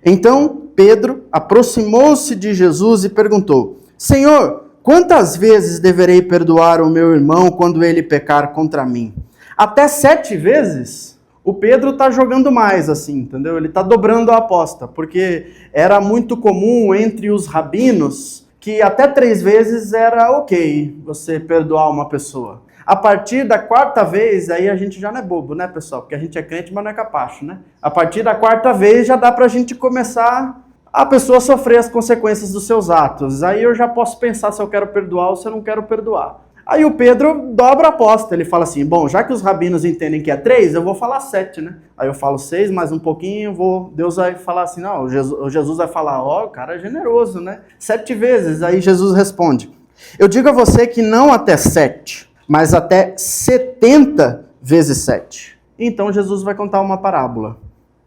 Então Pedro aproximou-se de Jesus e perguntou: Senhor, quantas vezes deverei perdoar o meu irmão quando ele pecar contra mim? Até 7 vezes? O Pedro está jogando mais, assim, entendeu? Ele está dobrando a aposta, porque era muito comum entre os rabinos que até 3 vezes era ok você perdoar uma pessoa. A partir da 4ª vez, aí a gente já não é bobo, né, pessoal? Porque a gente é crente, mas não é capacho, né? A partir da 4ª vez já dá pra gente começar a pessoa sofrer as consequências dos seus atos. Aí eu já posso pensar se eu quero perdoar ou se eu não quero perdoar. Aí o Pedro dobra a aposta, ele fala assim, bom, já que os rabinos entendem que é 3, eu vou falar 7, né? Aí eu falo 6, mais um pouquinho, Deus vai falar assim, não, Jesus vai falar, o cara é generoso, né? 7 vezes, aí Jesus responde, eu digo a você que não até 7, mas até 70 vezes 7. Então Jesus vai contar uma parábola.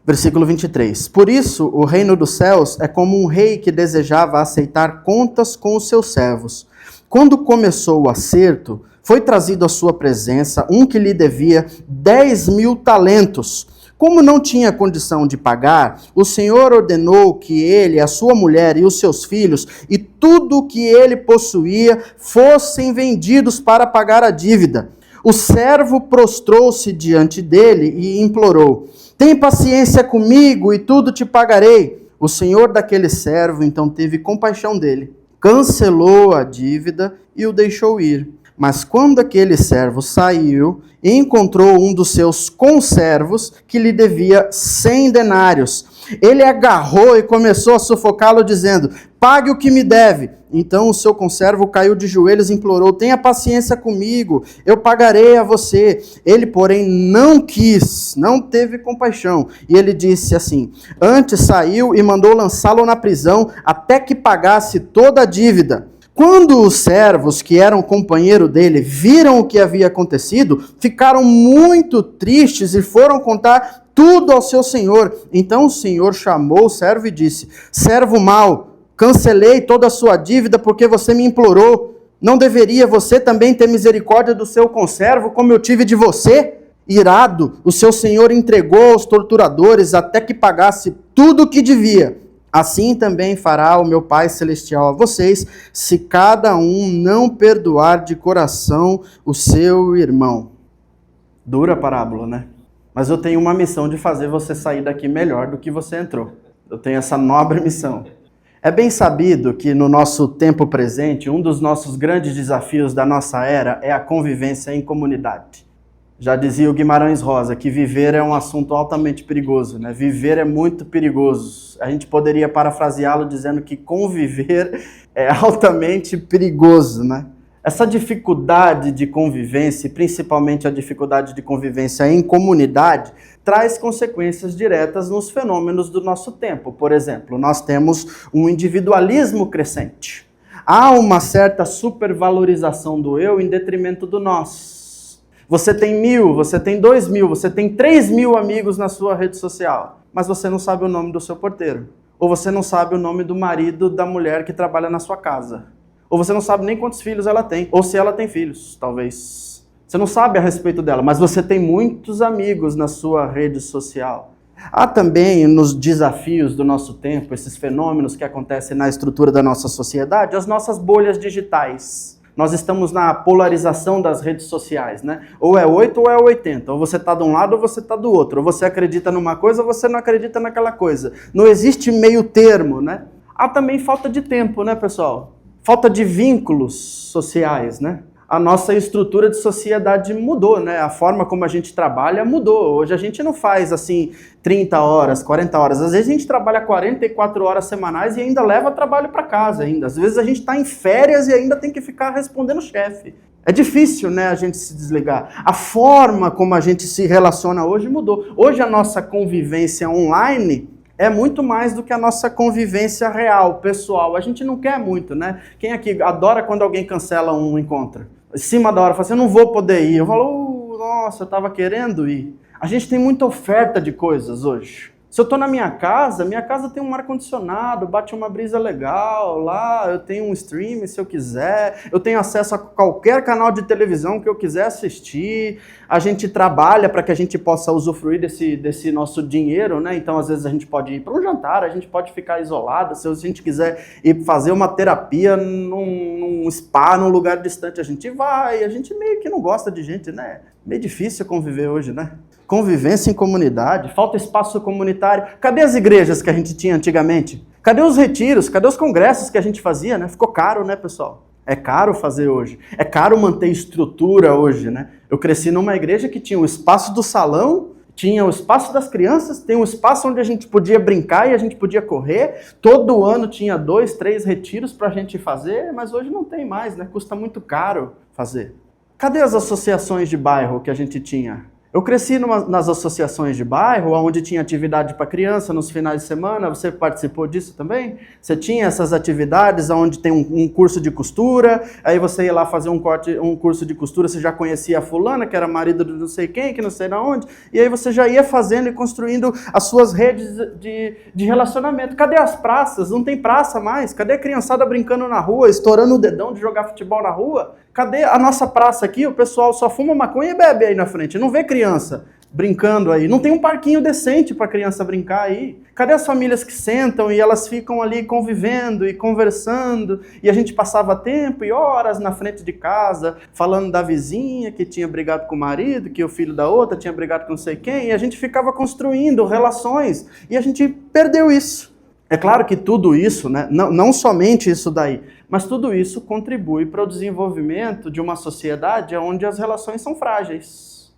Versículo 23. Por isso, o reino dos céus é como um rei que desejava aceitar contas com os seus servos. Quando começou o acerto, foi trazido à sua presença um que lhe devia 10.000 talentos. Como não tinha condição de pagar, o Senhor ordenou que ele, a sua mulher e os seus filhos e tudo o que ele possuía fossem vendidos para pagar a dívida. O servo prostrou-se diante dele e implorou, tem paciência comigo e tudo te pagarei. O senhor daquele servo então teve compaixão dele, cancelou a dívida e o deixou ir. Mas quando aquele servo saiu, encontrou um dos seus conservos que lhe devia 100 denários. Ele agarrou e começou a sufocá-lo, dizendo, pague o que me deve. Então o seu conservo caiu de joelhos e implorou, tenha paciência comigo, eu pagarei a você. Ele, porém, não quis, não teve compaixão. E ele disse assim, antes saiu e mandou lançá-lo na prisão até que pagasse toda a dívida. Quando os servos que eram companheiro dele viram o que havia acontecido, ficaram muito tristes e foram contar tudo ao seu senhor. Então o senhor chamou o servo e disse, servo mau, cancelei toda a sua dívida porque você me implorou. Não deveria você também ter misericórdia do seu conservo como eu tive de você? Irado, o seu senhor entregou aos torturadores até que pagasse tudo o que devia. Assim também fará o meu Pai Celestial a vocês, se cada um não perdoar de coração o seu irmão. Dura parábola, né? Mas eu tenho uma missão de fazer você sair daqui melhor do que você entrou. Eu tenho essa nobre missão. É bem sabido que no nosso tempo presente, um dos nossos grandes desafios da nossa era é a convivência em comunidade. Já dizia o Guimarães Rosa que viver é um assunto altamente perigoso, né? Viver é muito perigoso. A gente poderia parafraseá-lo dizendo que conviver é altamente perigoso, né? Essa dificuldade de convivência, principalmente a dificuldade de convivência em comunidade, traz consequências diretas nos fenômenos do nosso tempo. Por exemplo, nós temos um individualismo crescente. Há uma certa supervalorização do eu em detrimento do nós. Você tem 1.000, você tem 2.000, você tem 3.000 amigos na sua rede social, mas você não sabe o nome do seu porteiro. Ou você não sabe o nome do marido da mulher que trabalha na sua casa. Ou você não sabe nem quantos filhos ela tem, ou se ela tem filhos, talvez. Você não sabe a respeito dela, mas você tem muitos amigos na sua rede social. Há também nos desafios do nosso tempo, esses fenômenos que acontecem na estrutura da nossa sociedade, as nossas bolhas digitais. Nós estamos na polarização das redes sociais, né? Ou é 8 ou é 80. Ou você está de um lado ou você está do outro. Ou você acredita numa coisa ou você não acredita naquela coisa. Não existe meio termo, né? Há também falta de tempo, né, pessoal? Falta de vínculos sociais, né? A nossa estrutura de sociedade mudou, né? A forma como a gente trabalha mudou. Hoje a gente não faz, assim, 30 horas, 40 horas. Às vezes a gente trabalha 44 horas semanais e ainda leva trabalho para casa ainda. Às vezes a gente está em férias e ainda tem que ficar respondendo o chefe. É difícil, né, a gente se desligar. A forma como a gente se relaciona hoje mudou. Hoje a nossa convivência online é muito mais do que a nossa convivência real, pessoal. A gente não quer muito, né? Quem aqui adora quando alguém cancela um encontro? Em cima da hora, fala assim, eu não vou poder ir. Eu falo, nossa, eu estava querendo ir. A gente tem muita oferta de coisas hoje. Se eu estou na minha casa tem um ar-condicionado, bate uma brisa legal lá, eu tenho um stream se eu quiser, eu tenho acesso a qualquer canal de televisão que eu quiser assistir, a gente trabalha para que a gente possa usufruir desse nosso dinheiro, né? Então, às vezes, a gente pode ir para um jantar, a gente pode ficar isolado, se a gente quiser ir fazer uma terapia num spa, num lugar distante, a gente vai, a gente meio que não gosta de gente, né? Meio difícil conviver hoje, né? Convivência em comunidade, falta espaço comunitário. Cadê as igrejas que a gente tinha antigamente? Cadê os retiros? Cadê os congressos que a gente fazia, né? Ficou caro, né, pessoal? É caro fazer hoje. É caro manter estrutura hoje, né? Eu cresci numa igreja que tinha o espaço do salão, tinha o espaço das crianças, tem um espaço onde a gente podia brincar e a gente podia correr. Todo ano tinha 2, 3 retiros para a gente fazer, mas hoje não tem mais, né? Custa muito caro fazer. Cadê as associações de bairro que a gente tinha? Eu cresci nas associações de bairro, onde tinha atividade para criança nos finais de semana. Você participou disso também? Você tinha essas atividades onde tem um curso de costura, aí você ia lá fazer um curso de costura, você já conhecia a fulana, que era marido de não sei quem, que não sei de onde, e aí você já ia fazendo e construindo as suas redes de relacionamento. Cadê as praças? Não tem praça mais. Cadê a criançada brincando na rua, estourando o dedão de jogar futebol na rua? Cadê a nossa praça aqui? O pessoal só fuma maconha e bebe aí na frente. Não vê criança brincando aí. Não tem um parquinho decente para criança brincar aí. Cadê as famílias que sentam e elas ficam ali convivendo e conversando? E a gente passava tempo e horas na frente de casa, falando da vizinha que tinha brigado com o marido, que o filho da outra tinha brigado com não sei quem. E a gente ficava construindo relações. E a gente perdeu isso. É claro que tudo isso, né, não somente isso daí, mas tudo isso contribui para o desenvolvimento de uma sociedade onde as relações são frágeis.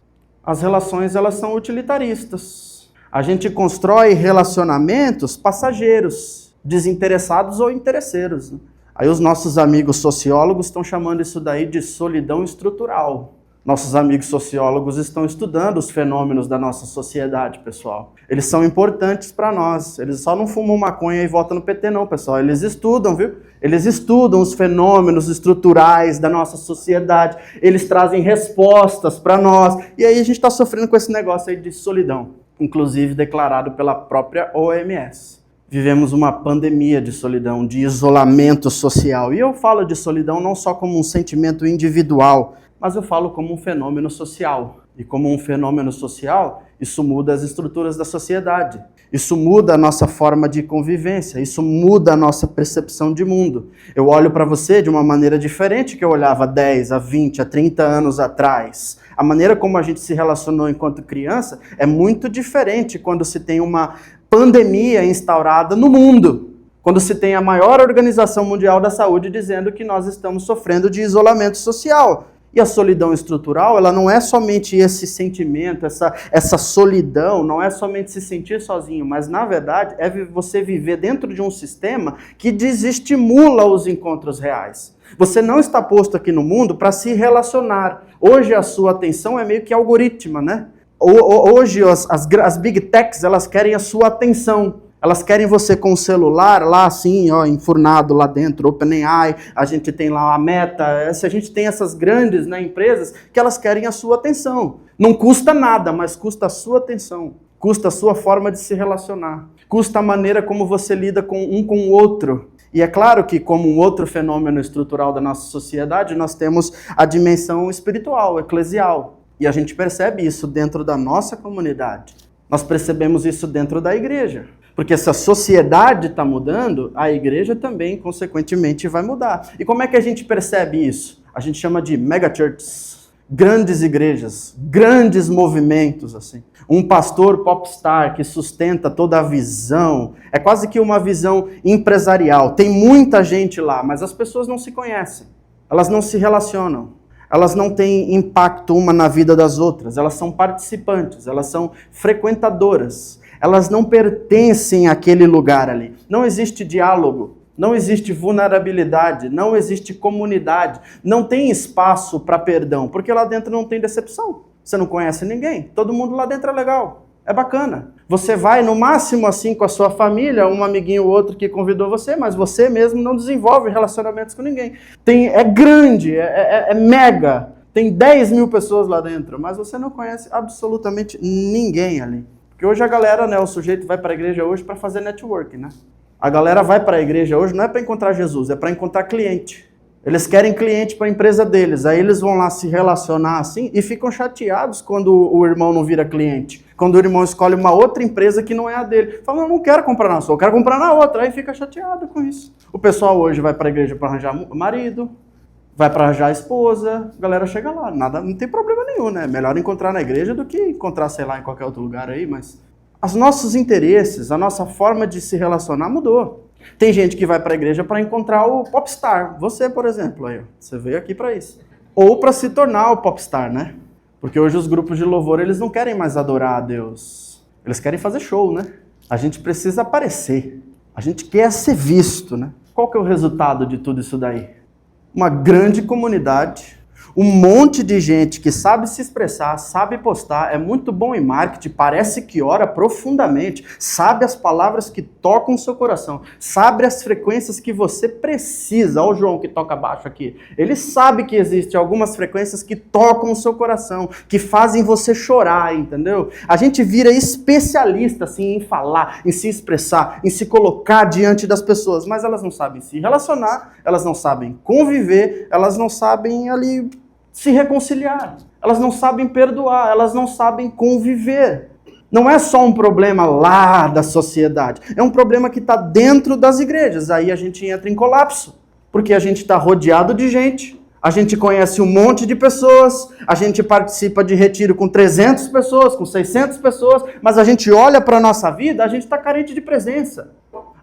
As relações, elas são utilitaristas. A gente constrói relacionamentos passageiros, desinteressados ou interesseiros. Aí os nossos amigos sociólogos estão chamando isso daí de solidão estrutural. Nossos amigos sociólogos estão estudando os fenômenos da nossa sociedade, pessoal. Eles são importantes para nós. Eles só não fumam maconha e votam no PT, não, pessoal. Eles estudam, viu? Eles estudam os fenômenos estruturais da nossa sociedade. Eles trazem respostas para nós. E aí a gente está sofrendo com esse negócio aí de solidão, inclusive declarado pela própria OMS. Vivemos uma pandemia de solidão, de isolamento social. E eu falo de solidão não só como um sentimento individual, mas eu falo como um fenômeno social. E como um fenômeno social, isso muda as estruturas da sociedade. Isso muda a nossa forma de convivência. Isso muda a nossa percepção de mundo. Eu olho para você de uma maneira diferente que eu olhava 10, a 20, a 30 anos atrás. A maneira como a gente se relacionou enquanto criança é muito diferente quando se tem uma pandemia instaurada no mundo. Quando se tem a maior Organização Mundial da Saúde dizendo que nós estamos sofrendo de isolamento social. E a solidão estrutural, ela não é somente esse sentimento, essa solidão, não é somente se sentir sozinho, mas, na verdade, é você viver dentro de um sistema que desestimula os encontros reais. Você não está posto aqui no mundo para se relacionar. Hoje a sua atenção é meio que algorítmica, né? Hoje as big techs, elas querem a sua atenção. Elas querem você com o celular lá assim, ó, enfurnado lá dentro, OpenAI, a gente tem lá a Meta, a gente tem essas grandes, né, empresas que elas querem a sua atenção. Não custa nada, mas custa a sua atenção, custa a sua forma de se relacionar, custa a maneira como você lida com o outro. E é claro que, como um outro fenômeno estrutural da nossa sociedade, nós temos a dimensão espiritual, eclesial. E a gente percebe isso dentro da nossa comunidade. Nós percebemos isso dentro da igreja. Porque se a sociedade está mudando, a igreja também, consequentemente, vai mudar. E como é que a gente percebe isso? A gente chama de megachurches, grandes igrejas, grandes movimentos, assim. Um pastor popstar que sustenta toda a visão, é quase que uma visão empresarial. Tem muita gente lá, mas as pessoas não se conhecem, elas não se relacionam. Elas não têm impacto uma na vida das outras, elas são participantes, elas são frequentadoras. Elas não pertencem àquele lugar ali. Não existe diálogo, não existe vulnerabilidade, não existe comunidade, não tem espaço para perdão, porque lá dentro não tem decepção. Você não conhece ninguém, todo mundo lá dentro é legal, é bacana. Você vai no máximo assim com a sua família, um amiguinho ou outro que convidou você, mas você mesmo não desenvolve relacionamentos com ninguém. É grande, é mega, tem 10 mil pessoas lá dentro, mas você não conhece absolutamente ninguém ali. Porque Porque hoje a galera, né, o sujeito vai para a igreja hoje para fazer networking, né? A galera vai para a igreja hoje não é para encontrar Jesus, é para encontrar cliente. Eles querem cliente para a empresa deles, aí eles vão lá se relacionar assim e ficam chateados quando o irmão não vira cliente. Quando o irmão escolhe uma outra empresa que não é a dele. Fala, não quero comprar na sua, eu quero comprar na outra. Aí fica chateado com isso. O pessoal hoje vai para a igreja para arranjar marido, vai para arranjar esposa, a galera chega lá, nada, não tem problema nenhum, né? Melhor encontrar na igreja do que encontrar, sei lá, em qualquer outro lugar aí, mas os nossos interesses, a nossa forma de se relacionar mudou. Tem gente que vai para a igreja para encontrar o popstar. Você, por exemplo, aí, você veio aqui para isso. Ou para se tornar o popstar, né? Porque hoje os grupos de louvor, eles não querem mais adorar a Deus. Eles querem fazer show, né? A gente precisa aparecer. A gente quer ser visto, né? Qual que é o resultado de tudo isso daí? Uma grande comunidade, um monte de gente que sabe se expressar, sabe postar, é muito bom em marketing, parece que ora profundamente, sabe as palavras que tocam o seu coração, sabe as frequências que você precisa. Olha o João que toca baixo aqui. Ele sabe que existem algumas frequências que tocam o seu coração, que fazem você chorar, entendeu? A gente vira especialista assim, em falar, em se expressar, em se colocar diante das pessoas, mas elas não sabem se relacionar, elas não sabem conviver, elas não sabem ali se reconciliar, elas não sabem perdoar, elas não sabem conviver. Não é só um problema lá da sociedade, é um problema que está dentro das igrejas. Aí a gente entra em colapso, porque a gente está rodeado de gente, a gente conhece um monte de pessoas, a gente participa de retiro com 300 pessoas, com 600 pessoas, mas a gente olha para a nossa vida, a gente está carente de presença.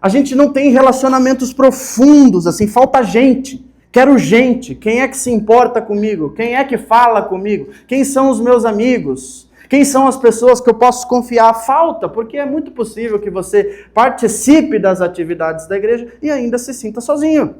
A gente não tem relacionamentos profundos, assim, falta gente. Quero gente. Quem é que se importa comigo? Quem é que fala comigo? Quem são os meus amigos? Quem são as pessoas que eu posso confiar? Falta, porque é muito possível que você participe das atividades da igreja e ainda se sinta sozinho.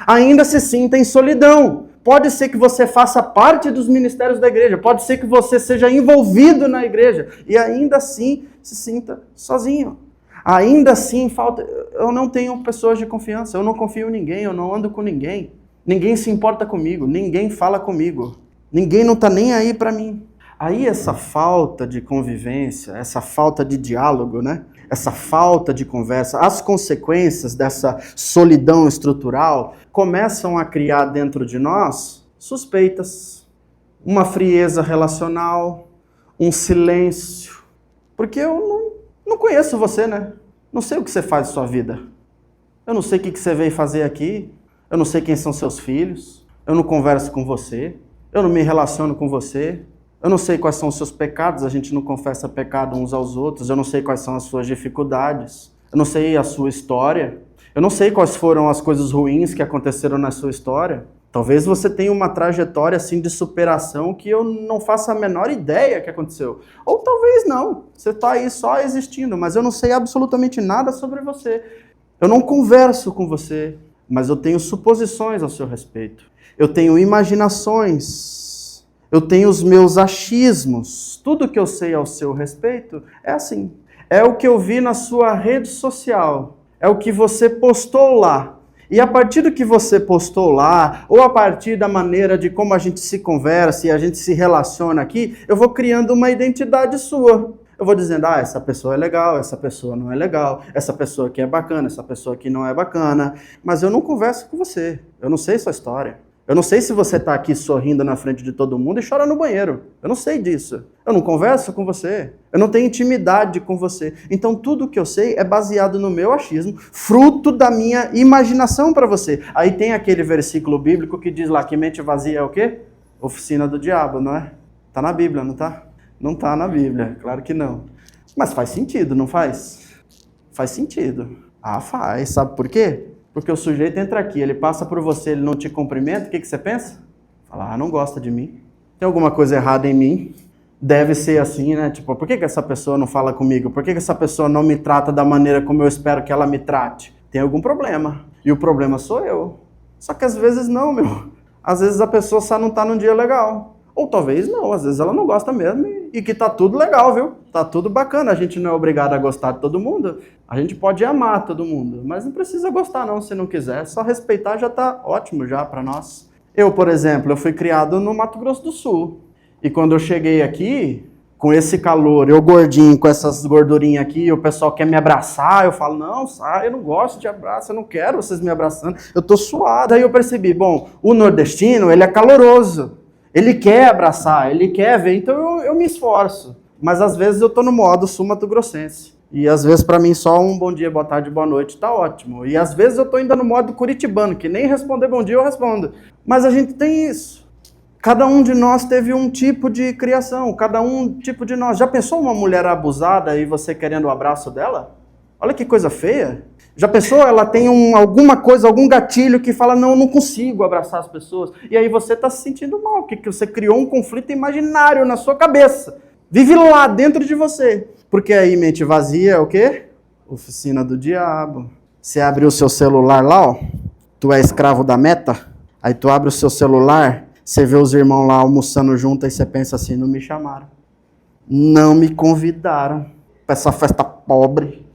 Ainda se sinta em solidão. Pode ser que você faça parte dos ministérios da igreja, pode ser que você seja envolvido na igreja e ainda assim se sinta sozinho. Ainda assim falta. Eu não tenho pessoas de confiança, eu não confio em ninguém, eu não ando com ninguém. Ninguém se importa comigo, ninguém fala comigo, ninguém não está nem aí para mim. Aí essa falta de convivência, essa falta de diálogo, né? Essa falta de conversa, as consequências dessa solidão estrutural começam a criar dentro de nós suspeitas, uma frieza relacional, um silêncio. Porque eu não conheço você, né? Não sei o que você faz na sua vida. Eu não sei o que você veio fazer aqui. Eu não sei quem são seus filhos, eu não converso com você, eu não me relaciono com você, eu não sei quais são os seus pecados, a gente não confessa pecado uns aos outros, eu não sei quais são as suas dificuldades, eu não sei a sua história, eu não sei quais foram as coisas ruins que aconteceram na sua história. Talvez você tenha uma trajetória assim de superação que eu não faço a menor ideia que aconteceu. Ou talvez não, você está aí só existindo, mas eu não sei absolutamente nada sobre você. Eu não converso com você. Mas eu tenho suposições ao seu respeito. Eu tenho imaginações. Eu tenho os meus achismos. Tudo que eu sei ao seu respeito é assim. É o que eu vi na sua rede social. É o que você postou lá. E a partir do que você postou lá, ou a partir da maneira de como a gente se conversa e a gente se relaciona aqui, eu vou criando uma identidade sua. Eu vou dizendo, essa pessoa é legal, essa pessoa não é legal, essa pessoa aqui é bacana, essa pessoa aqui não é bacana. Mas eu não converso com você, eu não sei sua história. Eu não sei se você está aqui sorrindo na frente de todo mundo e chora no banheiro. Eu não sei disso. Eu não converso com você. Eu não tenho intimidade com você. Então tudo que eu sei é baseado no meu achismo, fruto da minha imaginação para você. Aí tem aquele versículo bíblico que diz lá que mente vazia é o quê? Oficina do diabo, não é? Está na Bíblia, não está? Não está na Bíblia, claro que não. Mas faz sentido, não faz? Faz sentido. Faz. Sabe por quê? Porque o sujeito entra aqui, ele passa por você, ele não te cumprimenta, o que você pensa? Fala, não gosta de mim. Tem alguma coisa errada em mim. Deve ser assim, né? Tipo, por que essa pessoa não fala comigo? Por que essa pessoa não me trata da maneira como eu espero que ela me trate? Tem algum problema. E o problema sou eu. Só que às vezes não, meu. Às vezes a pessoa só não está num dia legal. Ou talvez não, às vezes ela não gosta mesmo e que tá tudo legal, viu? Tá tudo bacana, a gente não é obrigado a gostar de todo mundo, a gente pode amar todo mundo, mas não precisa gostar não, se não quiser, só respeitar já tá ótimo já para nós. Eu, por exemplo, eu fui criado no Mato Grosso do Sul, e quando eu cheguei aqui, com esse calor, eu gordinho, com essas gordurinhas aqui, o pessoal quer me abraçar, eu falo, não, sai, eu não gosto de abraço, eu não quero vocês me abraçando, eu tô suado. Aí eu percebi, bom, o nordestino, ele é caloroso, ele quer abraçar, ele quer ver, então eu me esforço. Mas às vezes eu tô no modo sul-mato-grossense. E às vezes para mim só um bom dia, boa tarde, boa noite tá ótimo. E às vezes eu tô ainda no modo curitibano, que nem responder bom dia eu respondo. Mas a gente tem isso. Cada um de nós teve um tipo de criação, cada um tipo de nós. Já pensou uma mulher abusada e você querendo o abraço dela? Olha que coisa feia. Já pensou, ela tem alguma coisa, algum gatilho que fala, não, eu não consigo abraçar as pessoas. E aí você está se sentindo mal, porque você criou um conflito imaginário na sua cabeça. Vive lá dentro de você. Porque aí mente vazia é o quê? Oficina do diabo. Você abre o seu celular lá, ó. Tu é escravo da meta. Aí tu abre o seu celular, você vê os irmãos lá almoçando junto, aí você pensa assim, não me chamaram. Não me convidaram para essa festa pobre.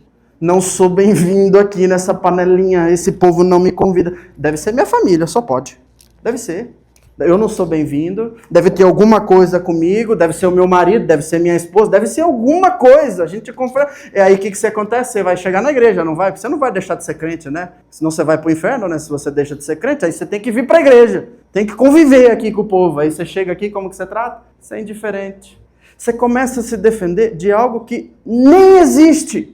Não sou bem-vindo aqui nessa panelinha. Esse povo não me convida. Deve ser minha família, só pode. Deve ser. Eu não sou bem-vindo, deve ter alguma coisa comigo, deve ser o meu marido, deve ser minha esposa, deve ser alguma coisa. A gente confia. E aí o que acontece? Você vai chegar na igreja, não vai? Porque você não vai deixar de ser crente, né? Senão você vai para o inferno, né? Se você deixa de ser crente, aí você tem que vir para a igreja. Tem que conviver aqui com o povo. Aí você chega aqui, como que você trata? Você é indiferente. Você começa a se defender de algo que nem existe.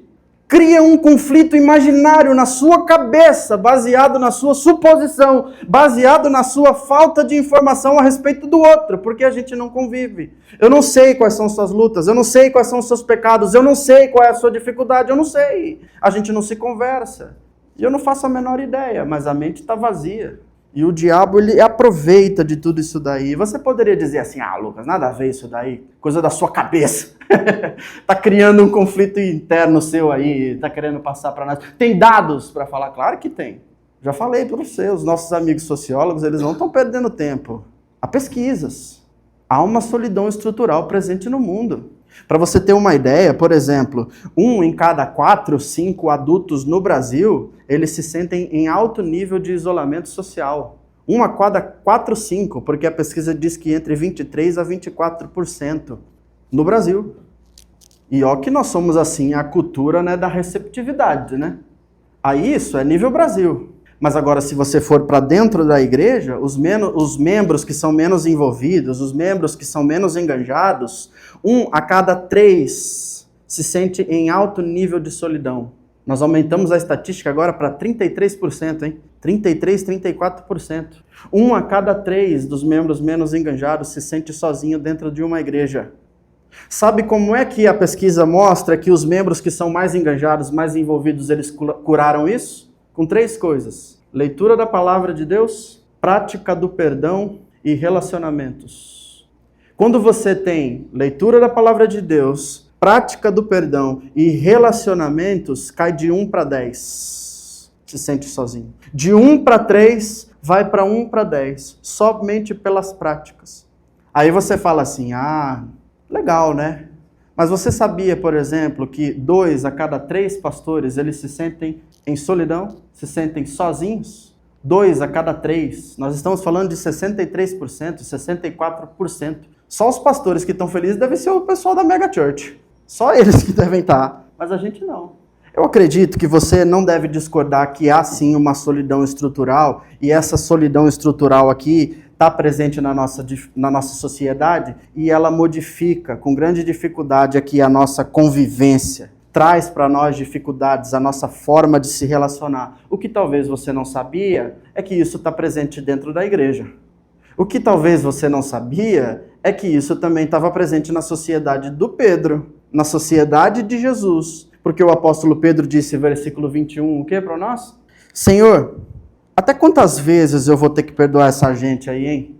Cria um conflito imaginário na sua cabeça, baseado na sua suposição, baseado na sua falta de informação a respeito do outro, porque a gente não convive. Eu não sei quais são suas lutas, eu não sei quais são os seus pecados, eu não sei qual é a sua dificuldade, eu não sei. A gente não se conversa. E eu não faço a menor ideia, mas a mente está vazia. E o diabo, ele aproveita de tudo isso daí. Você poderia dizer assim, Lucas, nada a ver isso daí, coisa da sua cabeça. Tá criando um conflito interno seu aí, tá querendo passar para nós. Tem dados para falar? Claro que tem. Já falei para você, os nossos amigos sociólogos, eles não estão perdendo tempo. Há pesquisas. Há uma solidão estrutural presente no mundo. Para você ter uma ideia, por exemplo, 1 em cada 4, 5 adultos no Brasil, eles se sentem em alto nível de isolamento social. 1 a cada 4, 5, porque a pesquisa diz que entre 23% a 24% no Brasil. E ó que nós somos assim, a cultura, né, da receptividade, né? Aí isso é nível Brasil. Mas agora, se você for para dentro da igreja, os membros que são menos envolvidos, os membros que são menos enganjados, 1 a cada 3 se sente em alto nível de solidão. Nós aumentamos a estatística agora para 33%, hein? 33%, 34%. 1 a cada 3 dos membros menos enganjados se sente sozinho dentro de uma igreja. Sabe como é que a pesquisa mostra que os membros que são mais enganjados, mais envolvidos, eles curaram isso? Com 3 coisas: leitura da palavra de Deus, prática do perdão e relacionamentos. Quando você tem leitura da palavra de Deus, prática do perdão e relacionamentos, cai de 1 para 10. Se sente sozinho. De 1 para 3, vai para 1 para 10. Somente pelas práticas. Aí você fala assim, legal, né? Mas você sabia, por exemplo, que 2 a cada 3 pastores, eles se sentem em solidão, se sentem sozinhos? 2 a cada 3. Nós estamos falando de 63%, 64%. Só os pastores que estão felizes devem ser o pessoal da Mega Church. Só eles que devem estar. Mas a gente não. Eu acredito que você não deve discordar que há sim uma solidão estrutural, e essa solidão estrutural aqui está presente na nossa sociedade, e ela modifica com grande dificuldade aqui a nossa convivência. Traz para nós dificuldades, a nossa forma de se relacionar. O que talvez você não sabia é que isso está presente dentro da igreja. O que talvez você não sabia é que isso também estava presente na sociedade do Pedro, na sociedade de Jesus. Porque o apóstolo Pedro disse, versículo 21, o que para nós? Senhor, até quantas vezes eu vou ter que perdoar essa gente aí, hein?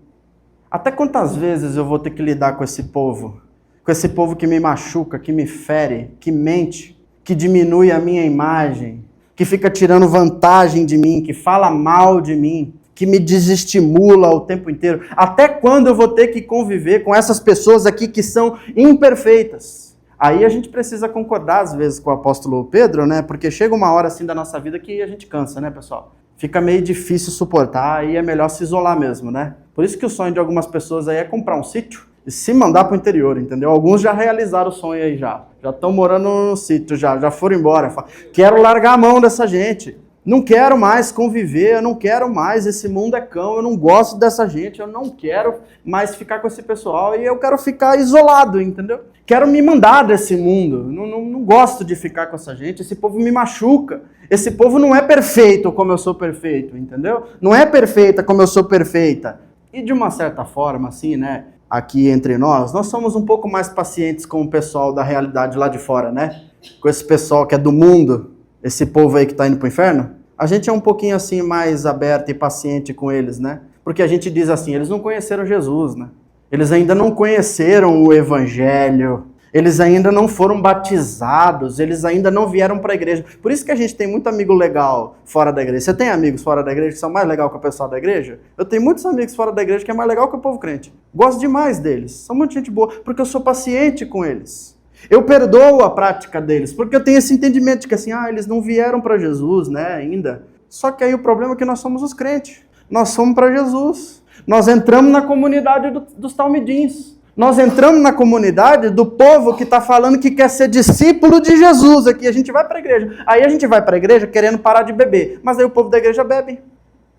Até quantas vezes eu vou ter que lidar com esse povo? Com esse povo que me machuca, que me fere, que mente, que diminui a minha imagem, que fica tirando vantagem de mim, que fala mal de mim, que me desestimula o tempo inteiro. Até quando eu vou ter que conviver com essas pessoas aqui que são imperfeitas? Aí a gente precisa concordar às vezes com o apóstolo Pedro, né? Porque chega uma hora assim da nossa vida que a gente cansa, né, pessoal? Fica meio difícil suportar e é melhor se isolar mesmo, né? Por isso que o sonho de algumas pessoas aí é comprar um sítio E se mandar para o interior, entendeu? Alguns já realizaram o sonho aí já estão morando no sítio, já foram embora. Quero largar a mão dessa gente. Não quero mais conviver, eu não quero mais, esse mundo é cão, eu não gosto dessa gente, eu não quero mais ficar com esse pessoal e eu quero ficar isolado, entendeu? Quero me mandar desse mundo, não gosto de ficar com essa gente, esse povo me machuca, esse povo não é perfeito como eu sou perfeito, entendeu? Não é perfeita como eu sou perfeita. E de uma certa forma, assim, né, aqui entre nós somos um pouco mais pacientes com o pessoal da realidade lá de fora, né? Com esse pessoal que é do mundo. Esse povo aí que está indo para o inferno, a gente é um pouquinho assim mais aberto e paciente com eles, né? Porque a gente diz assim, eles não conheceram Jesus, né? Eles ainda não conheceram o Evangelho, eles ainda não foram batizados, eles ainda não vieram para a igreja. Por isso que a gente tem muito amigo legal fora da igreja. Você tem amigos fora da igreja que são mais legal que o pessoal da igreja? Eu tenho muitos amigos fora da igreja que é mais legal que o povo crente. Gosto demais deles, são muita gente boa, porque eu sou paciente com eles. Eu perdoo a prática deles, porque eu tenho esse entendimento de que assim, eles não vieram para Jesus, né, ainda. Só que aí o problema é que nós somos os crentes. Nós fomos para Jesus. Nós entramos na comunidade dos talmidins. Nós entramos na comunidade do povo que está falando que quer ser discípulo de Jesus. Aqui a gente vai para a igreja. Aí a gente vai para a igreja querendo parar de beber. Mas aí o povo da igreja bebe.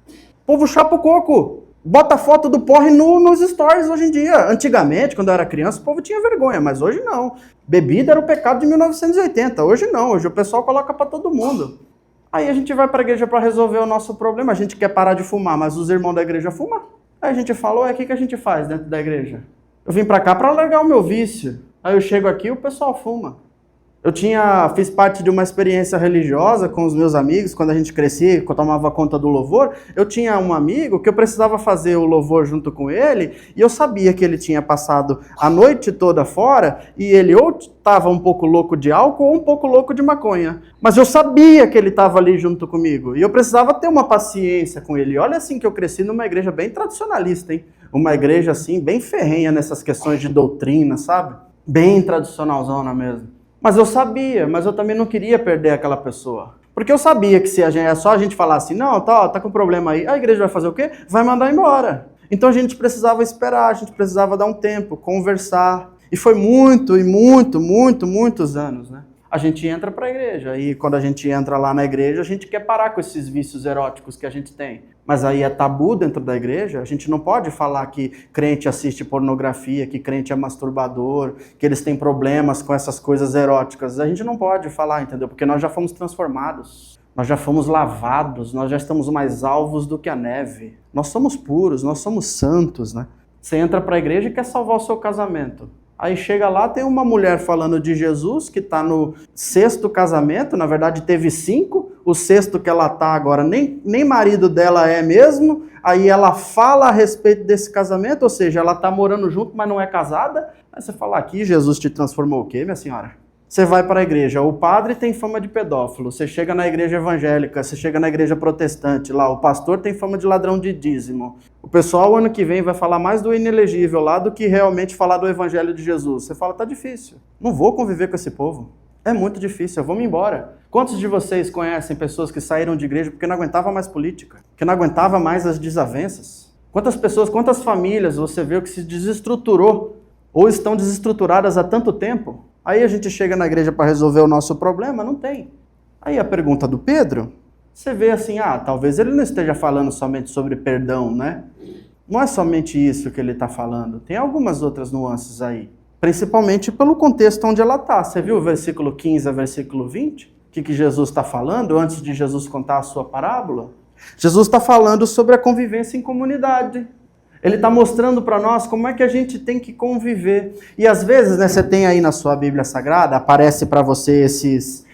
O povo chapa o coco. Bota foto do porre nos stories hoje em dia. Antigamente, quando eu era criança, o povo tinha vergonha, mas hoje não. Bebida era o pecado de 1980. Hoje não, hoje o pessoal coloca para todo mundo. Aí a gente vai para a igreja para resolver o nosso problema. A gente quer parar de fumar, mas os irmãos da igreja fumam. Aí a gente falou, o que a gente faz dentro da igreja? Eu vim para cá para largar o meu vício. Aí eu chego aqui e o pessoal fuma. Fiz parte de uma experiência religiosa com os meus amigos, quando a gente crescia, quando eu tomava conta do louvor, eu tinha um amigo que eu precisava fazer o louvor junto com ele, e eu sabia que ele tinha passado a noite toda fora, e ele ou estava um pouco louco de álcool ou um pouco louco de maconha. Mas eu sabia que ele estava ali junto comigo, e eu precisava ter uma paciência com ele. Olha assim que eu cresci numa igreja bem tradicionalista, hein? Uma igreja assim, bem ferrenha nessas questões de doutrina, sabe? Bem tradicionalzona mesmo. Mas eu sabia, mas eu também não queria perder aquela pessoa. Porque eu sabia que se é só a gente falar assim, não, tá com problema aí, a igreja vai fazer o quê? Vai mandar embora. Então a gente precisava esperar, a gente precisava dar um tempo, conversar. E foi muitos anos, né? A gente entra para a igreja, e quando a gente entra lá na igreja, a gente quer parar com esses vícios eróticos que a gente tem. Mas aí é tabu dentro da igreja, a gente não pode falar que crente assiste pornografia, que crente é masturbador, que eles têm problemas com essas coisas eróticas. A gente não pode falar, entendeu? Porque nós já fomos transformados, nós já fomos lavados, nós já estamos mais alvos do que a neve. Nós somos puros, nós somos santos, né? Você entra para a igreja e quer salvar o seu casamento. Aí chega lá, tem uma mulher falando de Jesus, que está no 6º casamento, na verdade teve 5, o 6º que ela está agora, nem marido dela é mesmo, aí ela fala a respeito desse casamento, ou seja, ela está morando junto, mas não é casada. Aí você fala, aqui Jesus te transformou o quê, minha senhora? Você vai para a igreja, o padre tem fama de pedófilo, você chega na igreja evangélica, você chega na igreja protestante, lá o pastor tem fama de ladrão de dízimo. O pessoal, ano que vem, vai falar mais do inelegível lá do que realmente falar do evangelho de Jesus. Você fala, tá difícil, não vou conviver com esse povo. É muito difícil, eu vou me embora. Quantos de vocês conhecem pessoas que saíram de igreja porque não aguentavam mais política? Que não aguentava mais as desavenças? Quantas pessoas, quantas famílias você vê que se desestruturou ou estão desestruturadas há tanto tempo? Aí a gente chega na igreja para resolver o nosso problema? Não tem. Aí a pergunta do Pedro, você vê assim, talvez ele não esteja falando somente sobre perdão, né? Não é somente isso que ele está falando. Tem algumas outras nuances aí. Principalmente pelo contexto onde ela está. Você viu o versículo 15 a versículo 20? O que Jesus está falando antes de Jesus contar a sua parábola? Jesus está falando sobre a convivência em comunidade. Ele está mostrando para nós como é que a gente tem que conviver. E às vezes, né, você tem aí na sua Bíblia Sagrada, aparece para você esses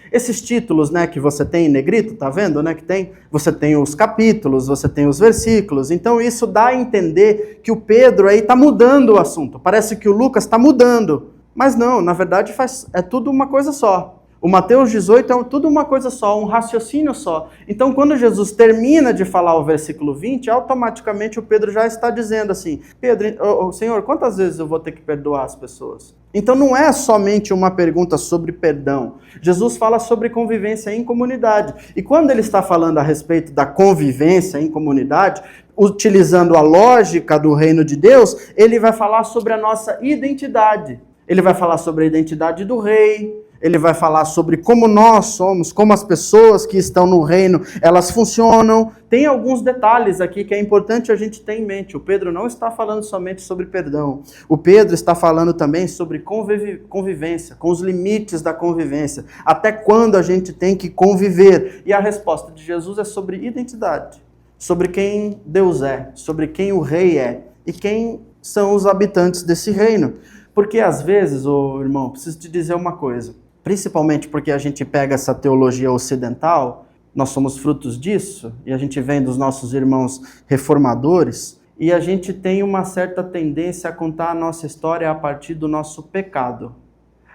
títulos, né, que você tem em negrito, tá vendo, né, que tem? Você tem os capítulos, você tem os versículos. Então isso dá a entender que o Pedro aí está mudando o assunto. Parece que o Lucas está mudando. Mas não, na verdade é tudo uma coisa só. O Mateus 18 é tudo uma coisa só, um raciocínio só. Então, quando Jesus termina de falar o versículo 20, automaticamente o Pedro já está dizendo assim, Pedro, Senhor, quantas vezes eu vou ter que perdoar as pessoas? Então, não é somente uma pergunta sobre perdão. Jesus fala sobre convivência em comunidade. E quando ele está falando a respeito da convivência em comunidade, utilizando a lógica do reino de Deus, ele vai falar sobre a nossa identidade. Ele vai falar sobre a identidade do rei, ele vai falar sobre como nós somos, como as pessoas que estão no reino, elas funcionam. Tem alguns detalhes aqui que é importante a gente ter em mente. O Pedro não está falando somente sobre perdão. O Pedro está falando também sobre convivência, com os limites da convivência. Até quando a gente tem que conviver? E a resposta de Jesus é sobre identidade, sobre quem Deus é, sobre quem o rei é e quem são os habitantes desse reino. Porque às vezes, irmão, preciso te dizer uma coisa. Principalmente porque a gente pega essa teologia ocidental, nós somos frutos disso, e a gente vem dos nossos irmãos reformadores, e a gente tem uma certa tendência a contar a nossa história a partir do nosso pecado.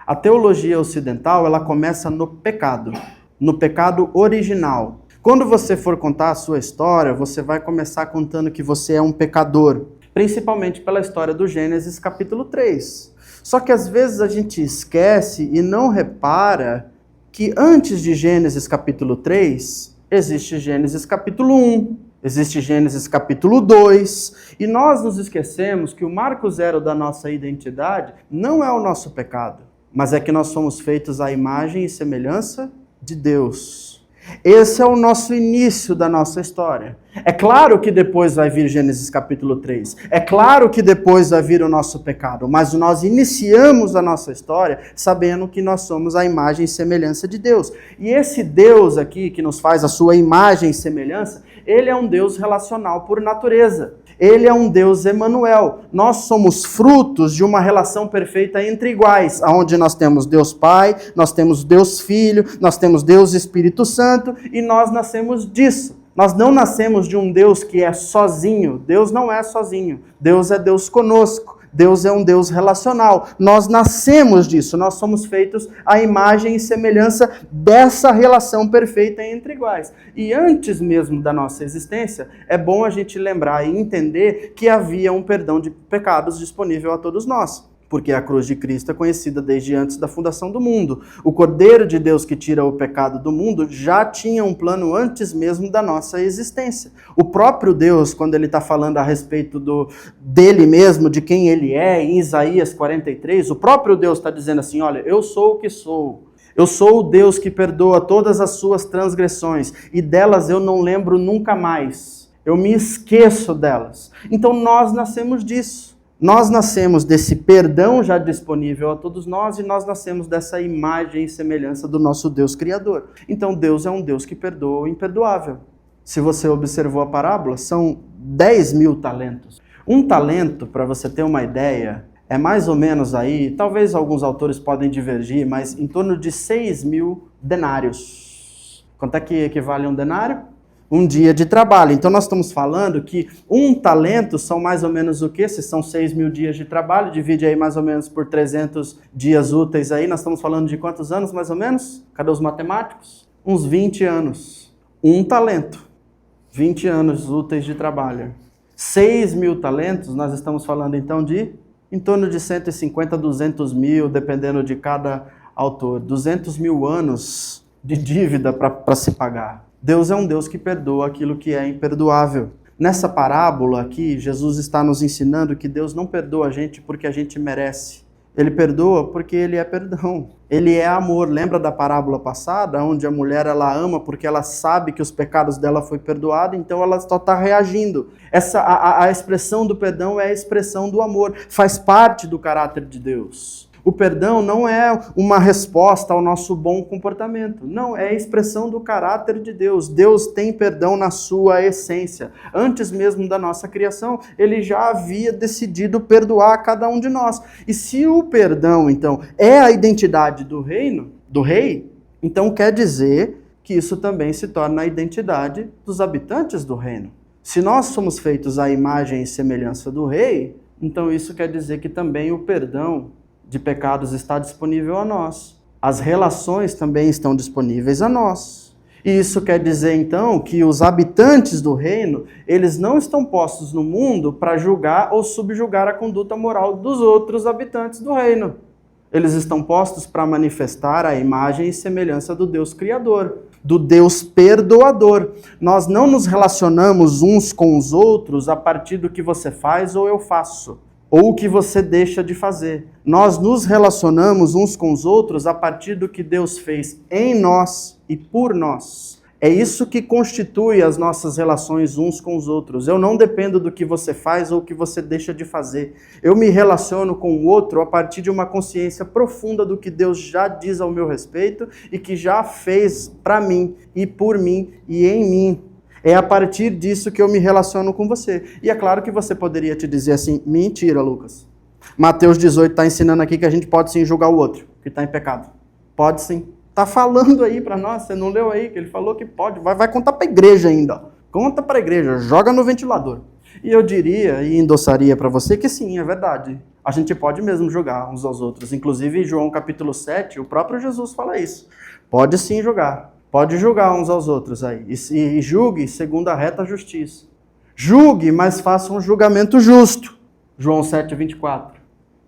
A teologia ocidental, ela começa no pecado original. Quando você for contar a sua história, você vai começar contando que você é um pecador, principalmente pela história do Gênesis capítulo 3. Só que às vezes a gente esquece e não repara que antes de Gênesis capítulo 3, existe Gênesis capítulo 1, existe Gênesis capítulo 2, e nós nos esquecemos que o marco zero da nossa identidade não é o nosso pecado, mas é que nós somos feitos à imagem e semelhança de Deus. Esse é o nosso início da nossa história. É claro que depois vai vir Gênesis capítulo 3. É claro que depois vai vir o nosso pecado. Mas nós iniciamos a nossa história sabendo que nós somos a imagem e semelhança de Deus. E esse Deus aqui, que nos faz a sua imagem e semelhança, ele é um Deus relacional por natureza. Ele é um Deus Emanuel. Nós somos frutos de uma relação perfeita entre iguais, onde nós temos Deus Pai, nós temos Deus Filho, nós temos Deus Espírito Santo, e nós nascemos disso. Nós não nascemos de um Deus que é sozinho. Deus não é sozinho. Deus é Deus conosco. Deus é um Deus relacional. Nós nascemos disso. Nós somos feitos à imagem e semelhança dessa relação perfeita entre iguais. E antes mesmo da nossa existência, é bom a gente lembrar e entender que havia um perdão de pecados disponível a todos nós. Porque a cruz de Cristo é conhecida desde antes da fundação do mundo. O Cordeiro de Deus que tira o pecado do mundo já tinha um plano antes mesmo da nossa existência. O próprio Deus, quando ele está falando a respeito dele mesmo, de quem ele é, em Isaías 43, o próprio Deus está dizendo assim, olha, eu sou o que sou. Eu sou o Deus que perdoa todas as suas transgressões, e delas eu não lembro nunca mais. Eu me esqueço delas. Então nós nascemos disso. Nós nascemos desse perdão já disponível a todos nós e nós nascemos dessa imagem e semelhança do nosso Deus Criador. Então Deus é um Deus que perdoa o imperdoável. Se você observou a parábola, são 10.000 talentos. Um talento, para você ter uma ideia, é mais ou menos aí, talvez alguns autores podem divergir, mas em torno de 6.000 denários. Quanto é que equivale a um denário? Um dia de trabalho. Então nós estamos falando que um talento são mais ou menos o quê? Se são 6.000 dias de trabalho, divide aí mais ou menos por 300 dias úteis aí, nós estamos falando de quantos anos mais ou menos? Cadê os matemáticos? Uns 20 anos. Um talento. 20 anos úteis de trabalho. 6.000 talentos, nós estamos falando então de em torno de 150 a 200 mil, dependendo de cada autor. 200 mil anos de dívida para se pagar. Deus é um Deus que perdoa aquilo que é imperdoável. Nessa parábola aqui, Jesus está nos ensinando que Deus não perdoa a gente porque a gente merece. Ele perdoa porque ele é perdão. Ele é amor. Lembra da parábola passada, onde a mulher ela ama porque ela sabe que os pecados dela foi perdoado, então ela só está reagindo. A expressão do perdão é a expressão do amor. Faz parte do caráter de Deus. O perdão não é uma resposta ao nosso bom comportamento. Não, é a expressão do caráter de Deus. Deus tem perdão na sua essência. Antes mesmo da nossa criação, ele já havia decidido perdoar cada um de nós. E se o perdão, então, é a identidade do reino, do rei, então quer dizer que isso também se torna a identidade dos habitantes do reino. Se nós somos feitos à imagem e semelhança do rei, então isso quer dizer que também o perdão de pecados está disponível a nós. As relações também estão disponíveis a nós. E isso quer dizer, então, que os habitantes do reino, eles não estão postos no mundo para julgar ou subjugar a conduta moral dos outros habitantes do reino. Eles estão postos para manifestar a imagem e semelhança do Deus Criador. do Deus perdoador. Nós não nos relacionamos uns com os outros a partir do que você faz ou eu faço, ou o que você deixa de fazer. Nós nos relacionamos uns com os outros a partir do que Deus fez em nós e por nós. É isso que constitui as nossas relações uns com os outros. Eu não dependo do que você faz ou o que você deixa de fazer. Eu me relaciono com o outro a partir de uma consciência profunda do que Deus já diz ao meu respeito e que já fez para mim e por mim e em mim. É a partir disso que eu me relaciono com você. E é claro que você poderia te dizer assim, mentira, Lucas. Mateus 18 está ensinando aqui que a gente pode sim julgar o outro, que está em pecado. Pode sim. Está falando aí para nós, você não leu aí, que ele falou que pode. Vai contar para a igreja ainda. Ó. Conta para a igreja, joga no ventilador. E eu diria e endossaria para você que sim, é verdade. A gente pode mesmo julgar uns aos outros. Inclusive, em João capítulo 7, o próprio Jesus fala isso. Pode sim julgar. Pode julgar uns aos outros aí. E julgue segundo a reta justiça. Julgue, mas faça um julgamento justo. João 7, 24.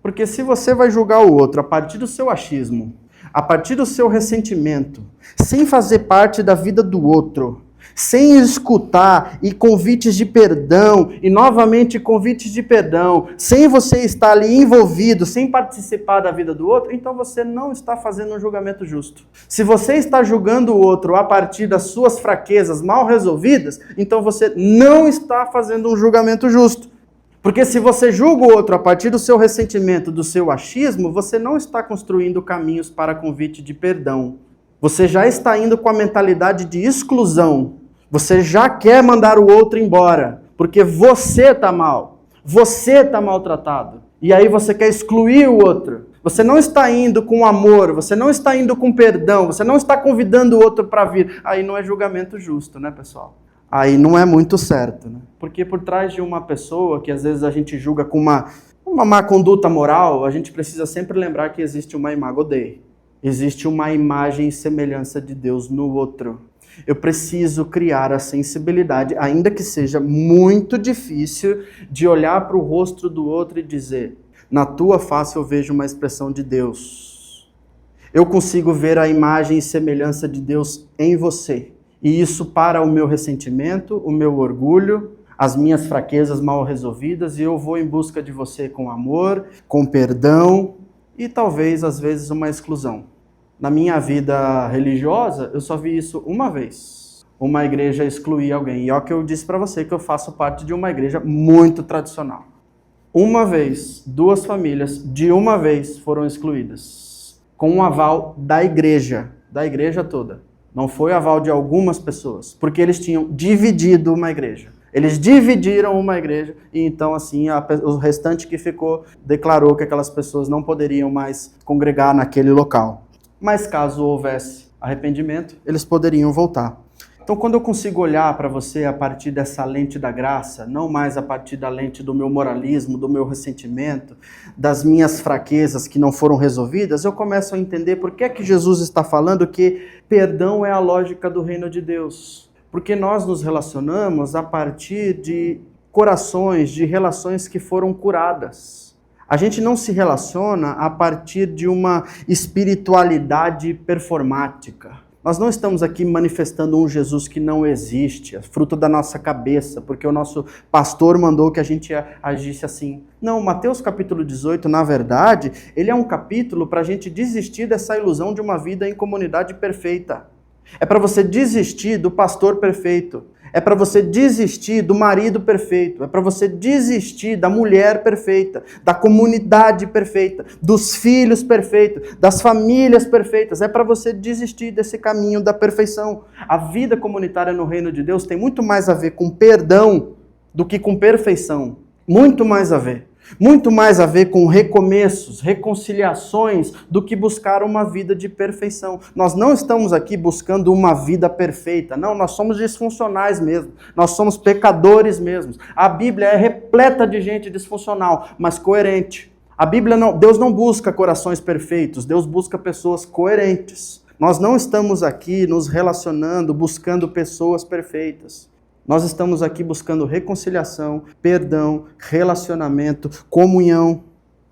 Porque se você vai julgar o outro a partir do seu achismo, a partir do seu ressentimento, sem fazer parte da vida do outro, sem escutar e convites de perdão, e novamente convites de perdão, sem você estar ali envolvido, sem participar da vida do outro, então você não está fazendo um julgamento justo. Se você está julgando o outro a partir das suas fraquezas mal resolvidas, então você não está fazendo um julgamento justo. Porque se você julga o outro a partir do seu ressentimento, do seu achismo, você não está construindo caminhos para convite de perdão. Você já está indo com a mentalidade de exclusão. Você já quer mandar o outro embora, porque você está mal. Você está maltratado. E aí você quer excluir o outro. Você não está indo com amor, você não está indo com perdão, você não está convidando o outro para vir. Aí não é julgamento justo, né, pessoal? Aí não é muito certo, né? Porque por trás de uma pessoa que às vezes a gente julga com uma má conduta moral, a gente precisa sempre lembrar que existe uma imago Dei. Existe uma imagem e semelhança de Deus no outro. Eu preciso criar a sensibilidade, ainda que seja muito difícil, de olhar para o rosto do outro e dizer, na tua face eu vejo uma expressão de Deus. Eu consigo ver a imagem e semelhança de Deus em você. E isso para o meu ressentimento, o meu orgulho, as minhas fraquezas mal resolvidas, e eu vou em busca de você com amor, com perdão e talvez, às vezes, uma exclusão. Na minha vida religiosa, eu só vi isso uma vez. Uma igreja excluir alguém. E é o que eu disse para você, que eu faço parte de uma igreja muito tradicional. Uma vez, 2 famílias, de uma vez, foram excluídas. Com um aval da igreja toda. Não foi aval de algumas pessoas, porque eles tinham dividido uma igreja. Eles dividiram uma igreja e então assim o restante que ficou declarou que aquelas pessoas não poderiam mais congregar naquele local. Mas caso houvesse arrependimento, eles poderiam voltar. Então quando eu consigo olhar para você a partir dessa lente da graça, não mais a partir da lente do meu moralismo, do meu ressentimento, das minhas fraquezas que não foram resolvidas, eu começo a entender por que é que Jesus está falando que perdão é a lógica do reino de Deus. Porque nós nos relacionamos a partir de corações, de relações que foram curadas. A gente não se relaciona a partir de uma espiritualidade performática. Nós não estamos aqui manifestando um Jesus que não existe, fruto da nossa cabeça, porque o nosso pastor mandou que a gente agisse assim. Não, Mateus capítulo 18, na verdade, ele é um capítulo para a gente desistir dessa ilusão de uma vida em comunidade perfeita. É para você desistir do pastor perfeito. É para você desistir do marido perfeito. É para você desistir da mulher perfeita, da comunidade perfeita, dos filhos perfeitos, das famílias perfeitas. É para você desistir desse caminho da perfeição. A vida comunitária no reino de Deus tem muito mais a ver com perdão do que com perfeição. Muito mais a ver. Muito mais a ver com recomeços, reconciliações, do que buscar uma vida de perfeição. Nós não estamos aqui buscando uma vida perfeita. Não, nós somos disfuncionais mesmo. Nós somos pecadores mesmos. A Bíblia é repleta de gente disfuncional, mas coerente. A Bíblia não, Deus não busca corações perfeitos, Deus busca pessoas coerentes. Nós não estamos aqui nos relacionando, buscando pessoas perfeitas. Nós estamos aqui buscando reconciliação, perdão, relacionamento, comunhão.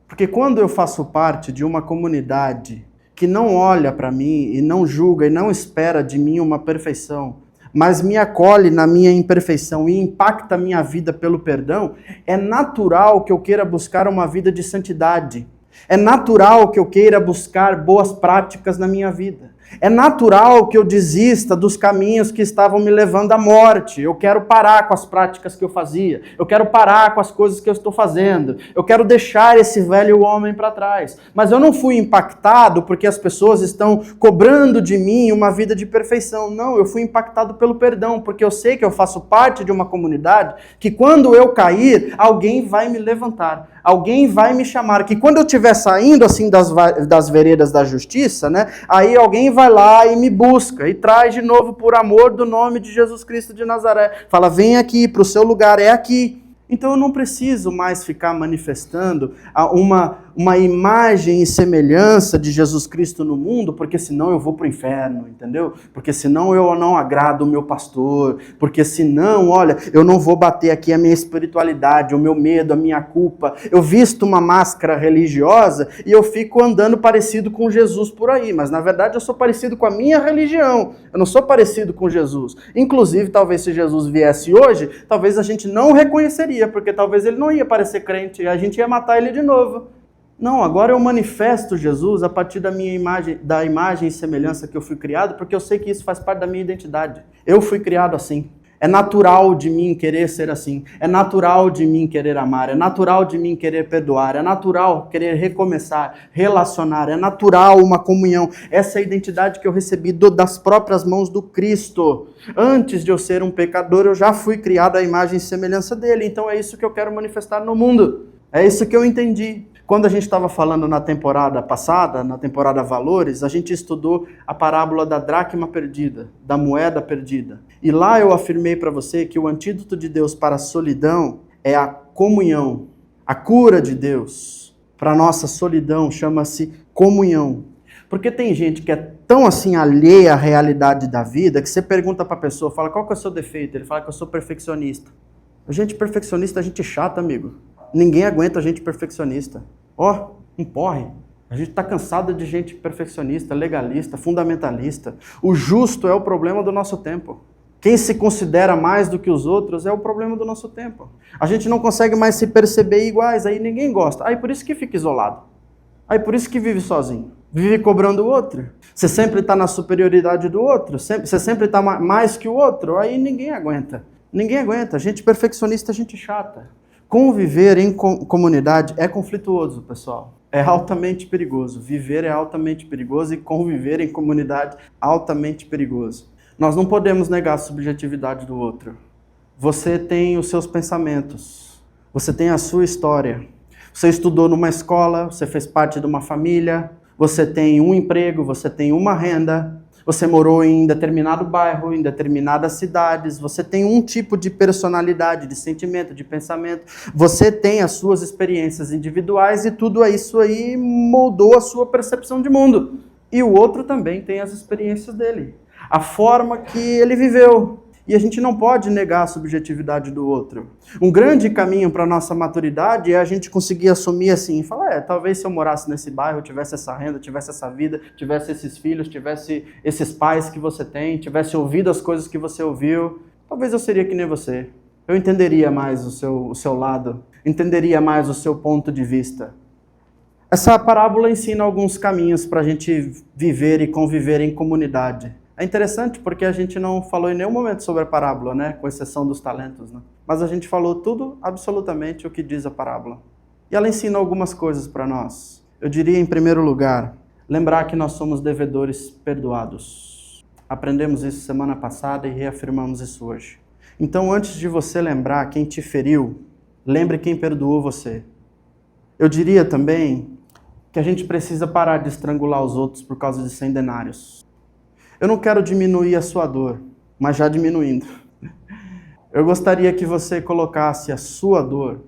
Porque quando eu faço parte de uma comunidade que não olha para mim e não julga e não espera de mim uma perfeição, mas me acolhe na minha imperfeição e impacta a minha vida pelo perdão, é natural que eu queira buscar uma vida de santidade. É natural que eu queira buscar boas práticas na minha vida. É natural que eu desista dos caminhos que estavam me levando à morte. Eu quero parar com as práticas que eu fazia. Eu quero parar com as coisas que eu estou fazendo. Eu quero deixar esse velho homem para trás. Mas eu não fui impactado porque as pessoas estão cobrando de mim uma vida de perfeição. Não, eu fui impactado pelo perdão, porque eu sei que eu faço parte de uma comunidade que quando eu cair, alguém vai me levantar. Alguém vai me chamar, que quando eu estiver saindo assim das veredas da justiça, né, aí alguém vai lá e me busca e traz de novo por amor do nome de Jesus Cristo de Nazaré. Fala, vem aqui para o seu lugar, é aqui. Então eu não preciso mais ficar manifestando uma imagem e semelhança de Jesus Cristo no mundo, porque senão eu vou para o inferno, entendeu? Porque senão eu não agrado o meu pastor, porque senão, olha, eu não vou bater aqui a minha espiritualidade, o meu medo, a minha culpa. Eu visto uma máscara religiosa e eu fico andando parecido com Jesus por aí, mas na verdade eu sou parecido com a minha religião, eu não sou parecido com Jesus. Inclusive, talvez se Jesus viesse hoje, talvez a gente não reconheceria, porque talvez ele não ia parecer crente e a gente ia matar ele de novo. Não, agora eu manifesto Jesus a partir da minha imagem, da imagem e semelhança que eu fui criado, porque eu sei que isso faz parte da minha identidade. Eu fui criado assim. É natural de mim querer ser assim. É natural de mim querer amar. É natural de mim querer perdoar. É natural querer recomeçar, relacionar. É natural uma comunhão. Essa é a identidade que eu recebi das próprias mãos do Cristo. Antes de eu ser um pecador, eu já fui criado à imagem e semelhança dele. Então é isso que eu quero manifestar no mundo. É isso que eu entendi. Quando a gente estava falando na temporada passada, na temporada Valores, a gente estudou a parábola da dracma perdida, da moeda perdida. E lá eu afirmei para você que o antídoto de Deus para a solidão é a comunhão. A cura de Deus para a nossa solidão chama-se comunhão. Porque tem gente que é tão assim alheia à realidade da vida que você pergunta para a pessoa, fala, qual que é o seu defeito? Ele fala que eu sou perfeccionista. A gente perfeccionista, a gente chata, amigo. Ninguém aguenta gente perfeccionista. Ó, um porre. A gente está cansado de gente perfeccionista, legalista, fundamentalista. O justo é o problema do nosso tempo. Quem se considera mais do que os outros é o problema do nosso tempo. A gente não consegue mais se perceber iguais, aí ninguém gosta. Aí por isso que fica isolado. Aí por isso que vive sozinho. Vive cobrando o outro. Você sempre está na superioridade do outro. Você sempre está mais que o outro. Aí ninguém aguenta. Ninguém aguenta. Gente perfeccionista, gente chata. Conviver em comunidade é conflituoso, pessoal. É altamente perigoso. Viver é altamente perigoso e conviver em comunidade é altamente perigoso. Nós não podemos negar a subjetividade do outro. Você tem os seus pensamentos. Você tem a sua história. Você estudou numa escola, você fez parte de uma família, você tem um emprego, você tem uma renda, você morou em determinado bairro, em determinadas cidades, você tem um tipo de personalidade, de sentimento, de pensamento, você tem as suas experiências individuais e tudo isso aí moldou a sua percepção de mundo. E o outro também tem as experiências dele, a forma que ele viveu. E a gente não pode negar a subjetividade do outro. Um grande caminho para a nossa maturidade é a gente conseguir assumir assim, e falar, talvez se eu morasse nesse bairro, tivesse essa renda, tivesse essa vida, tivesse esses filhos, tivesse esses pais que você tem, tivesse ouvido as coisas que você ouviu, talvez eu seria que nem você. Eu entenderia mais o seu lado, entenderia mais o seu ponto de vista. Essa parábola ensina alguns caminhos para a gente viver e conviver em comunidade. É interessante porque a gente não falou em nenhum momento sobre a parábola, né? Com exceção dos talentos, né? Mas a gente falou tudo, absolutamente, o que diz a parábola. E ela ensina algumas coisas para nós. Eu diria, em primeiro lugar, lembrar que nós somos devedores perdoados. Aprendemos isso semana passada e reafirmamos isso hoje. Então, antes de você lembrar quem te feriu, lembre quem perdoou você. Eu diria também que a gente precisa parar de estrangular os outros por causa de 100 denários. Eu não quero diminuir a sua dor, mas já diminuindo. Eu gostaria que você colocasse a sua dor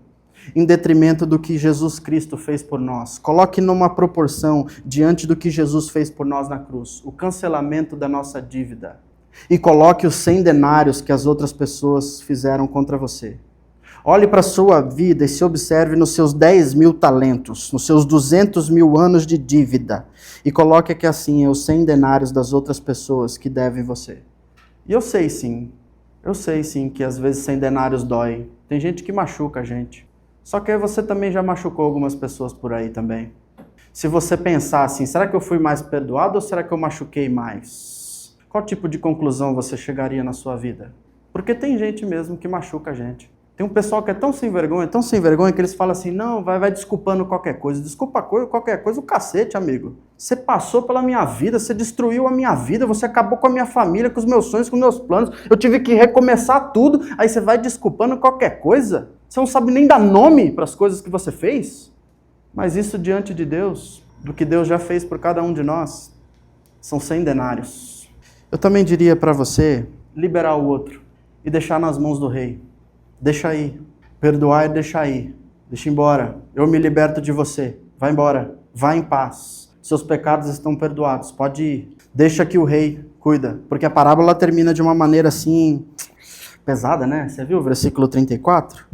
em detrimento do que Jesus Cristo fez por nós. Coloque numa proporção diante do que Jesus fez por nós na cruz. O cancelamento da nossa dívida. E coloque os 100 denários que as outras pessoas fizeram contra você. Olhe para a sua vida e se observe nos seus 10.000 talentos, nos seus 200.000 anos de dívida. E coloque aqui assim, os 100 denários das outras pessoas que devem você. E eu sei sim que às vezes 100 denários dói. Tem gente que machuca a gente. Só que você também já machucou algumas pessoas por aí também. Se você pensar assim, será que eu fui mais perdoado ou será que eu machuquei mais? Qual tipo de conclusão você chegaria na sua vida? Porque tem gente mesmo que machuca a gente. Tem um pessoal que é tão sem vergonha, que eles falam assim, não, vai desculpando qualquer coisa. Desculpa qualquer coisa, o cacete, amigo. Você passou pela minha vida, você destruiu a minha vida, você acabou com a minha família, com os meus sonhos, com os meus planos. Eu tive que recomeçar tudo, aí você vai desculpando qualquer coisa? Você não sabe nem dar nome para as coisas que você fez? Mas isso diante de Deus, do que Deus já fez por cada um de nós, são 100 denários. Eu também diria para você, liberar o outro e deixar nas mãos do rei. Deixa aí. Perdoar e deixar aí. Deixa embora. Eu me liberto de você. Vai embora. Vai em paz. Seus pecados estão perdoados. Pode ir. Deixa que o rei cuida. Porque a parábola termina de uma maneira assim, pesada, né? Você viu o versículo 34?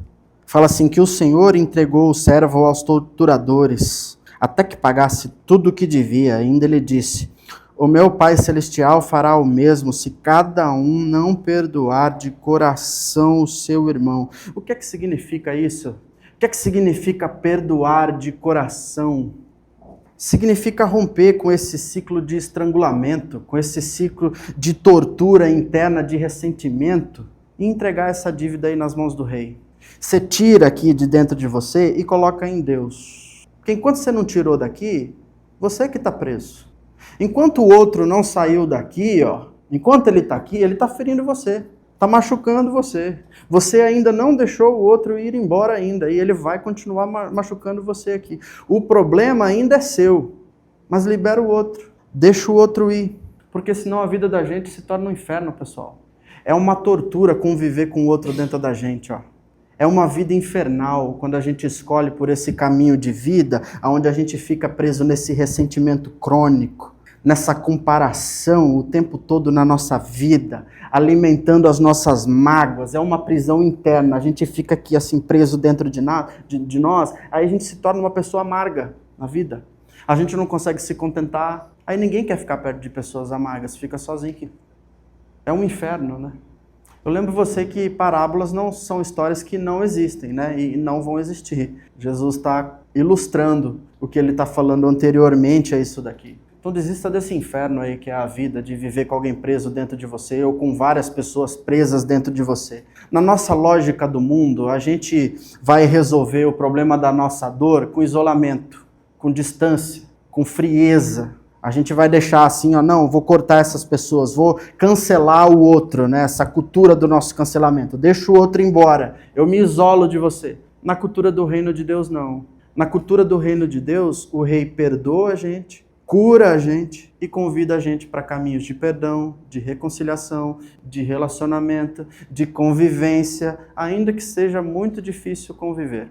Fala assim, que o Senhor entregou o servo aos torturadores, até que pagasse tudo o que devia. Ainda ele disse, o meu Pai Celestial fará o mesmo se cada um não perdoar de coração o seu irmão. O que é que significa isso? O que é que significa perdoar de coração? Significa romper com esse ciclo de estrangulamento, com esse ciclo de tortura interna, de ressentimento, e entregar essa dívida aí nas mãos do rei. Você tira aqui de dentro de você e coloca em Deus. Porque enquanto você não tirou daqui, você que está preso. Enquanto o outro não saiu daqui, enquanto ele está aqui, ele está ferindo você, está machucando você. Você ainda não deixou o outro ir embora ainda, e ele vai continuar machucando você aqui. O problema ainda é seu, mas libera o outro, deixa o outro ir, porque senão a vida da gente se torna um inferno, pessoal. É uma tortura conviver com o outro dentro da gente, É uma vida infernal quando a gente escolhe por esse caminho de vida, onde a gente fica preso nesse ressentimento crônico, nessa comparação o tempo todo na nossa vida, alimentando as nossas mágoas. É uma prisão interna, a gente fica aqui assim preso dentro de nós, aí a gente se torna uma pessoa amarga na vida. A gente não consegue se contentar, aí ninguém quer ficar perto de pessoas amargas, fica sozinho aqui. É um inferno, né? Eu lembro você que parábolas não são histórias que não existem, né? E não vão existir. Jesus está ilustrando o que ele está falando anteriormente a isso daqui. Então desista desse inferno aí que é a vida, de viver com alguém preso dentro de você ou com várias pessoas presas dentro de você. Na nossa lógica do mundo, a gente vai resolver o problema da nossa dor com isolamento, com distância, com frieza. A gente vai deixar assim, não, vou cortar essas pessoas, vou cancelar o outro, né? Essa cultura do nosso cancelamento. Deixa o outro embora, eu me isolo de você. Na cultura do reino de Deus, não. Na cultura do reino de Deus, o rei perdoa a gente, cura a gente e convida a gente para caminhos de perdão, de reconciliação, de relacionamento, de convivência, ainda que seja muito difícil conviver.